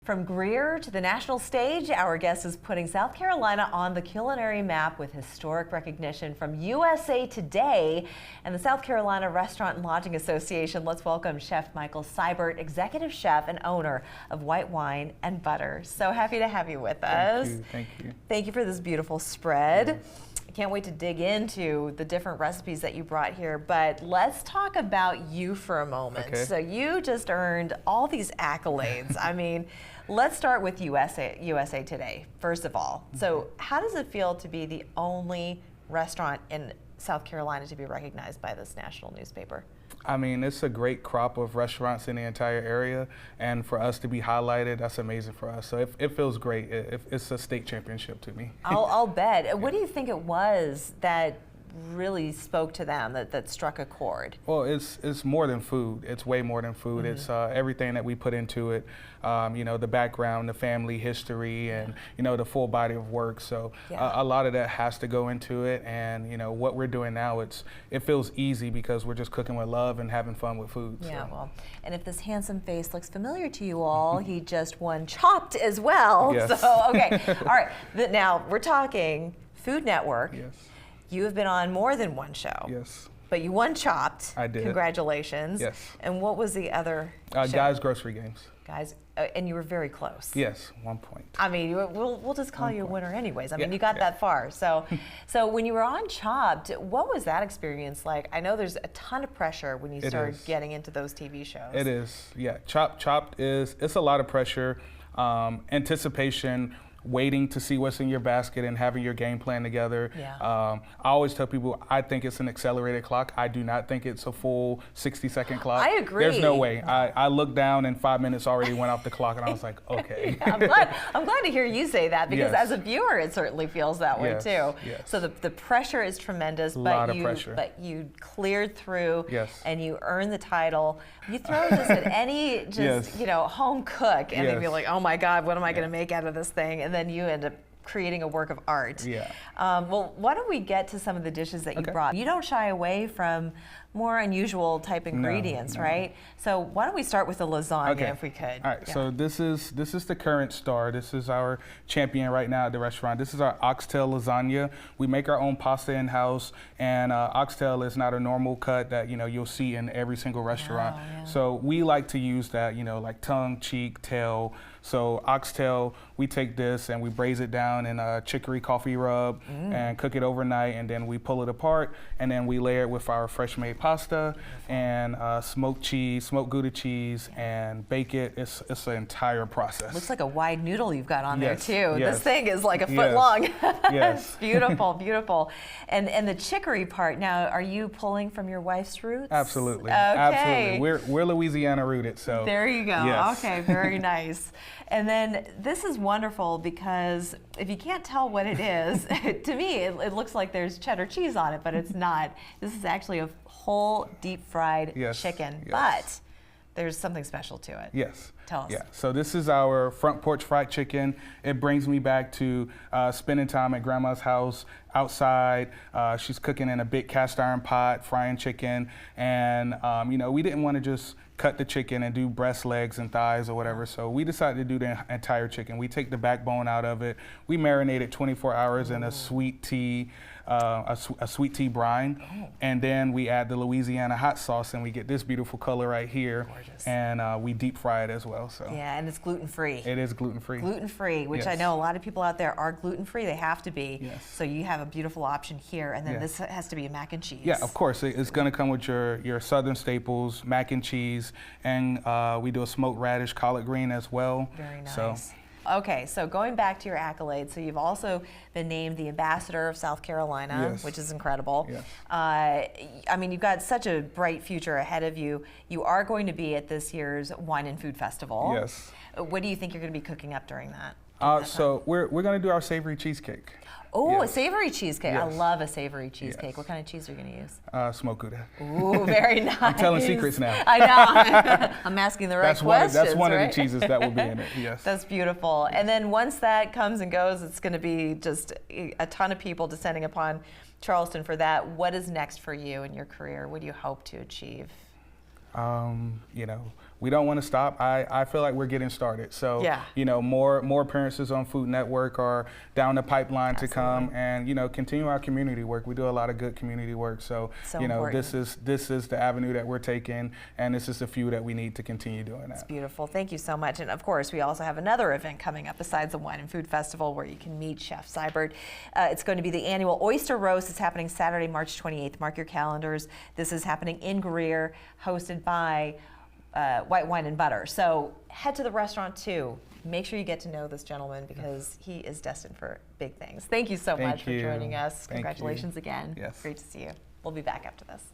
From Greer to the national stage, our guest is putting South Carolina on the culinary map with historic recognition from USA Today and the South Carolina Restaurant and Lodging Association. Let's welcome Chef Michael Sibert, executive chef and owner of White Wine and Butter. So happy to have you with us. Thank you. Thank you for this beautiful spread. I can't wait to dig into the different recipes that you brought here, but let's talk about you for a moment. Okay. So you just earned all these accolades. I mean, let's start with USA Today, first of all. So how does it feel to be the only restaurant in South Carolina to be recognized by this national newspaper? I mean, it's a great crop of restaurants in the entire area, and for us to be highlighted, that's amazing for us. So it feels great. It's a state championship to me. I'll bet. What do you think it was that really spoke to them, that struck a chord? Well, it's more than food. It's way more than food. It's everything that we put into it. You know, the background, the family history, and you know, the full body of work. So a lot of that has to go into it. And you know, what we're doing now, it feels easy because we're just cooking with love and having fun with food. Yeah, well, and if this handsome face looks familiar to you all, he just won Chopped as well. Yes. So okay, all right. Now we're talking Food Network. Yes. You have been on more than one show. Yes. But you won Chopped. I did. Congratulations. Yes. And what was the other show? Guys Grocery Games. Guys, and you were very close. Yes, 1 point. I mean, we'll just call you a winner anyways. I mean, Yeah, you got yeah. that far. So when you were on Chopped, what was that experience like? I know there's a ton of pressure when you start getting into those TV shows. It is, yeah. Chopped it's a lot of pressure, anticipation, waiting to see what's in your basket and having your game plan together. Yeah. I always tell people I think it's an accelerated clock. I do not think it's a full 60-second clock. I agree. There's no way. I looked down and 5 minutes already went off the clock and I was like, okay. Yeah, I'm glad to hear you say that because Yes. as a viewer, it certainly feels that way Yes, too. yes. So the pressure is tremendous, but you cleared through Yes. and you earned the title. You throw this at any Yes. you know, home cook and they'd be Yes. like, oh my God, what am I going to make out of this thing? And then you end up creating a work of art. Yeah. Well, why don't we get to some of the dishes that you brought? You don't shy away from more unusual type ingredients, no. right? So why don't we start with the lasagna if we could? All right, so this is the current star. This is our champion right now at the restaurant. This is our oxtail lasagna. We make our own pasta in-house, and oxtail is not a normal cut that you'll see in every single restaurant. Oh, yeah. So we like to use that, like tongue, cheek, tail. So oxtail, we take this and we braise it down in a chicory coffee rub and cook it overnight, and then we pull it apart, and then we layer it with our fresh made pasta and smoked cheese, smoked Gouda cheese, and bake it. It's an entire process. Looks like a wide noodle you've got on there Yes, too. yes. This thing is like a foot long. Yes. It's beautiful, beautiful. And the chicory part, now are you pulling from your wife's roots? Absolutely. Okay. Absolutely. We're Louisiana rooted, so. There you go. Yes. Okay, very nice. And then this is wonderful because if you can't tell what it is, to me it looks like there's cheddar cheese on it, but it's not. This is actually a whole deep fried chicken, but there's something special to it. Yes. Tell us. Yeah. So this is our front porch fried chicken. It brings me back to spending time at Grandma's house outside. She's cooking in a big cast iron pot, frying chicken, and we didn't want to just cut the chicken and do breast, legs, and thighs or whatever. So we decided to do the entire chicken. We take the backbone out of it. We marinate it 24 hours in a sweet tea. A sweet tea brine, and then we add the Louisiana hot sauce, and we get this beautiful color right here. Gorgeous. And we deep fry it as well. So Yeah, and it's gluten-free. it is gluten-free. Gluten-free, which I Yes. know a lot of people out there are gluten-free. They have to be. Yes. So you have a beautiful option here, and then this has to be a mac and cheese. Yeah, of course. It's going to come with your southern staples, mac and cheese, and we do a smoked radish collard green as well. Very nice. So, Okay, so going back to your accolades, so you've also been named the ambassador of South Carolina, Yes. which is incredible. Yes. I mean, you've got such a bright future ahead of you. You are going to be at this year's Wine and Food Festival. Yes. What do you think you're going to be cooking up during that? so we're going to do our savory cheesecake. Oh, Yes. a savory cheesecake. I Yes. love a savory cheesecake. Yes. What kind of cheese are you going to use? Smoked Gouda. Ooh, very nice. I'm telling secrets now. I know. I'm asking the right questions. That's one right? of the cheeses that will be in it. Yes. That's beautiful. And then once that comes and goes, it's going to be just a ton of people descending upon Charleston for that. What is next for you in your career? What do you hope to achieve? You know, we don't want to stop. I feel like we're getting started. So, yeah. you know, more appearances on Food Network are down the pipeline Absolutely. to come, and, you know, continue our community work. We do a lot of good community work. So you know, important. this is the avenue that we're taking, and this is the few that we need to continue doing that. It's beautiful. Thank you so much. And of course, we also have another event coming up besides the Wine and Food Festival where you can meet Chef Sibert. It's going to be the annual Oyster Roast. It's happening Saturday, March 28th. Mark your calendars. This is happening in Greer, hosted by White Wine and Butter. So head to the restaurant too. Make sure you get to know this gentleman because he is destined for big things. Thank you so much for joining us. Congratulations again. Yes. Great to see you. We'll be back after this.